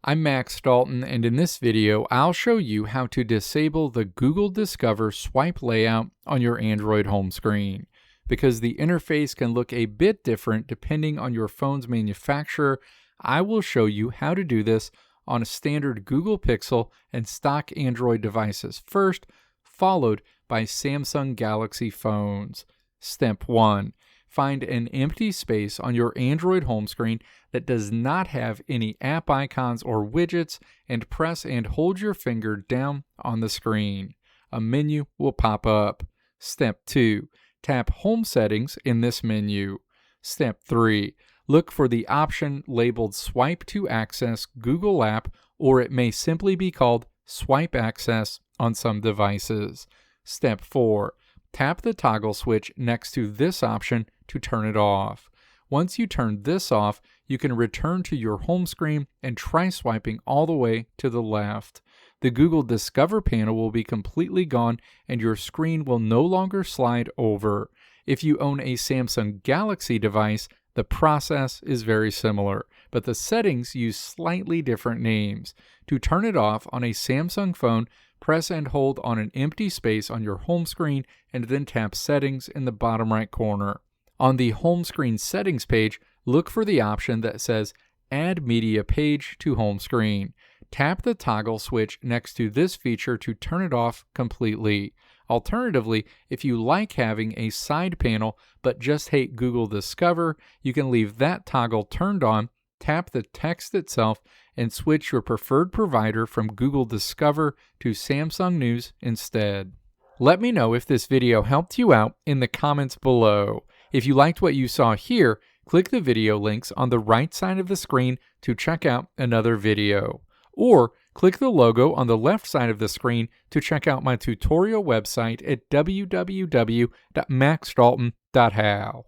I'm Max Dalton, and in this video, I'll show you how to disable the Google Discover swipe layout on your Android home screen. Because the interface can look a bit different depending on your phone's manufacturer, I will show you how to do this on a standard Google Pixel and stock Android devices first, followed by Samsung Galaxy phones. Step 1. Find an empty space on your Android home screen that does not have any app icons or widgets and press and hold your finger down on the screen. A menu will pop up. Step 2. Tap Home Settings in this menu. Step 3. Look for the option labeled Swipe to Access Google App, or it may simply be called Swipe Access on some devices. Step 4. Tap the toggle switch next to this option to turn it off. Once you turn this off, you can return to your home screen and try swiping all the way to the left. The Google Discover panel will be completely gone and your screen will no longer slide over. If you own a Samsung Galaxy device, the process is very similar, but the settings use slightly different names. To turn it off on a Samsung phone, press and hold on an empty space on your home screen and then tap Settings in the bottom right corner. On the home screen settings page, look for the option that says Add Media Page to Home Screen. Tap the toggle switch next to this feature to turn it off completely. Alternatively, if you like having a side panel but just hate Google Discover, you can leave that toggle turned on, tap the text itself, and switch your preferred provider from Google Discover to Samsung News instead. Let me know if this video helped you out in the comments below. If you liked what you saw here, click the video links on the right side of the screen to check out another video. Or click the logo on the left side of the screen to check out my tutorial website at www.maxdalton.how.